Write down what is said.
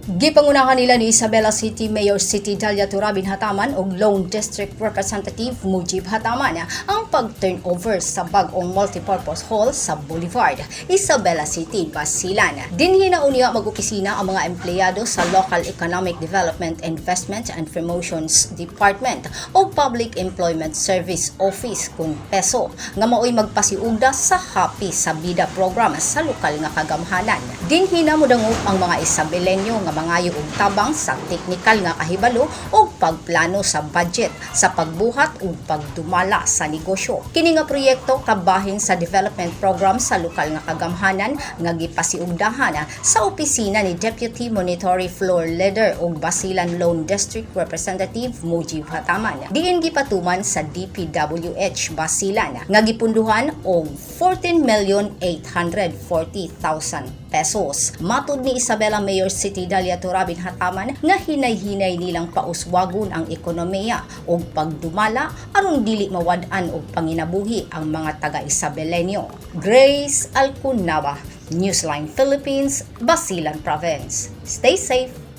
Gipangunahan nila ni Isabela City Mayor City Dalia Turabin Hataman ug Lone District Representative Mujib Hataman ang pag-turnover sa bag-ong multipurpose hall sa Boulevard, Isabela City, Basilan. Dinhi na unya mag-opisina ang mga empleyado sa Local Economic Development, Investment and Promotions Department o Public Employment Service Office kun peso nga maoy magpasiugda sa happy sa bida program sa lokal nga kagamhanan. Dinhi na modangup ang mga Isabelenyo nga mangayo og tabang sa teknikal nga kahibalo o pagplano sa budget sa pagbuhat ug pagdumala sa negosyo. Kini nga proyekto kabahin sa development program sa lokal nga kagamhanan nga gipasiugdahan sa opisina ni Deputy Monetary Floor Leader ug Basilan Lone District Representative Mujib Hataman. Diin gipatuman sa DPWH Basilan nga gipunduhan og 14,840,000 pesos. Matud ni Isabela Mayor City Dalia Turabin Hataman nga hinay-hinay nilang pauswagon ang ekonomiya o pagdumala aron dili mawad-an og panginabuhi ang mga taga-Isabelenyo. Grace Alcunaba, Newsline Philippines, Basilan Province. Stay safe!